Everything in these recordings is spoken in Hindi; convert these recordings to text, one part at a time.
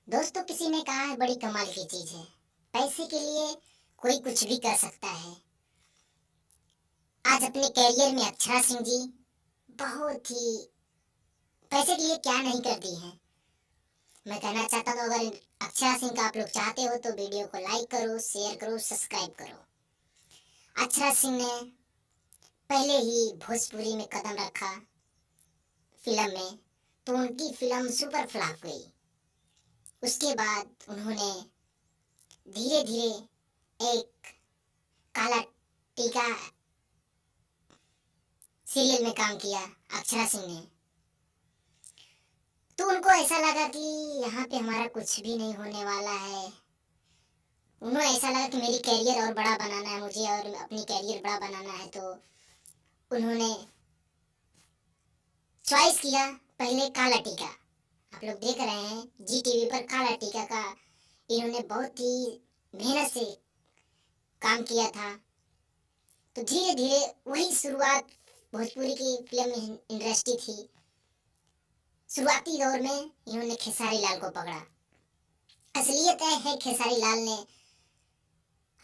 दोस्तों, किसी ने कहा है बड़ी कमाल की चीज है। पैसे के लिए कोई कुछ भी कर सकता है। आज अपने कैरियर में अक्षरा सिंह जी बहुत ही पैसे के लिए क्या नहीं कर दी है। मैं कहना चाहता हूँ, अगर अक्षरा सिंह का आप लोग चाहते हो तो वीडियो को लाइक करो, शेयर करो, सब्सक्राइब करो। अक्षरा सिंह ने पहले ही भोजपुरी में कदम रखा फिल्म में, तो उनकी फिल्म सुपर फ्लॉप गई। उसके बाद उन्होंने धीरे धीरे एक काला टीका सीरियल में काम किया अक्षरा सिंह ने। तो उनको ऐसा लगा कि यहाँ पे हमारा कुछ भी नहीं होने वाला है। उन्हें ऐसा लगा कि मेरी कैरियर और बड़ा बनाना है, मुझे और अपनी कैरियर बड़ा बनाना है। तो उन्होंने चॉइस किया पहले काला टीका। आप लोग देख रहे हैं जी टीवी पर काला टीका का इन्होंने बहुत ही मेहनत से काम किया था। तो धीरे धीरे वही शुरुआत भोजपुरी की फिल्म इंडस्ट्री थी। शुरुआती दौर में इन्होंने खेसारी लाल को पकड़ा। असलियत है खेसारी लाल ने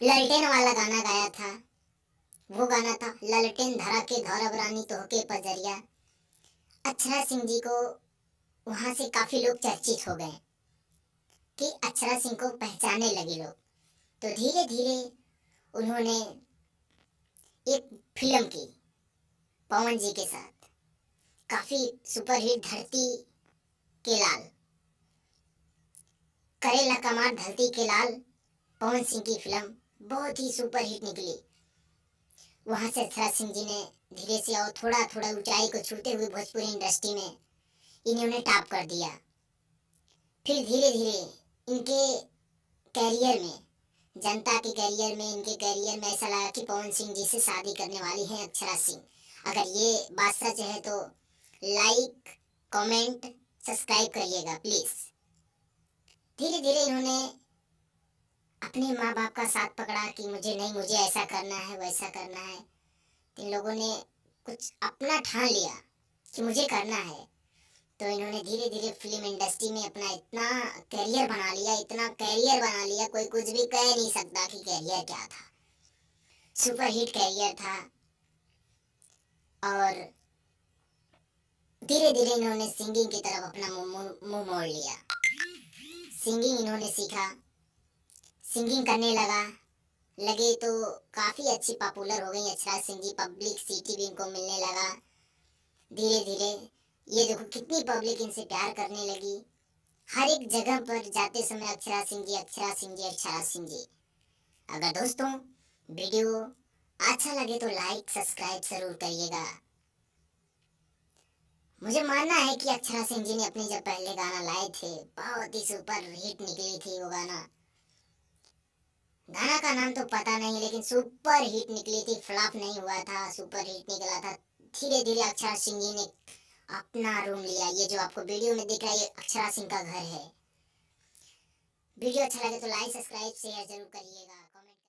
ललटेन वाला गाना गाया था। वो गाना था ललटेन धरा के धौरव रानी तोहके पजरिया। अक्षरा सिंह जी को वहां से काफी लोग चर्चित हो गए कि अक्षरा सिंह को पहचानने लगे लोग। तो धीरे धीरे उन्होंने एक फिल्म की पवन जी के साथ, काफी सुपरहिट धरती के लाल, करेला कमार धरती के लाल, पवन सिंह की फिल्म बहुत ही सुपरहिट निकली। वहां से अक्षरा सिंह जी ने धीरे से और थोड़ा थोड़ा ऊंचाई को छूते हुए भोजपुरी इंडस्ट्री में इन्होंने टॉप कर दिया। फिर धीरे धीरे इनके कैरियर में, जनता के कैरियर में, इनके कैरियर में ऐसा लगा कि पवन सिंह जी से शादी करने वाली हैं अक्षरा सिंह। अगर ये बात सच है तो लाइक, कमेंट, सब्सक्राइब करिएगा प्लीज। धीरे धीरे इन्होंने अपने माँ बाप का साथ पकड़ा कि मुझे नहीं, मुझे ऐसा करना है, वैसा करना है। इन लोगों ने कुछ अपना ठान लिया कि मुझे करना है। तो इन्होंने धीरे धीरे फिल्म इंडस्ट्री में अपना इतना करियर बना लिया, इतना करियर बना लिया, कोई कुछ भी कह नहीं सकता कि करियर क्या था। सुपरहिट करियर था। और धीरे धीरे इन्होंने सिंगिंग की तरफ अपना मुंह मोड़ लिया। सिंगिंग इन्होंने सीखा, सिंगिंग करने लगे तो काफी अच्छी पॉपुलर हो गई अक्षरा सिंह जी। पब्लिक सिटी भी इनको मिलने लगा। धीरे धीरे ये देखो कितनी पब्लिक इनसे प्यार करने लगी। हर एक जगह पर जाते समय अक्षरा सिंह जी, अक्षरा सिंह जी, अक्षरा सिंह जी। अगर दोस्तों वीडियो अच्छा लगे तो लाइक, सब्सक्राइब जरूर करिएगा। मुझे मानना है कि अक्षरा सिंह जी ने अपने जब पहले गाना लाए थे बहुत ही सुपर हिट निकली थी वो गाना। गाना का नाम तो पता नहीं, लेकिन सुपर हिट निकली थी, फ्लॉप नहीं हुआ था, सुपर हिट निकला था। धीरे धीरे अक्षरा सिंह जी ने अपना रूम लिया। ये जो आपको वीडियो में दिख रहा है ये अक्षरा सिंह का घर है। वीडियो अच्छा लगे तो लाइक, सब्सक्राइब, शेयर जरूर करिएगा।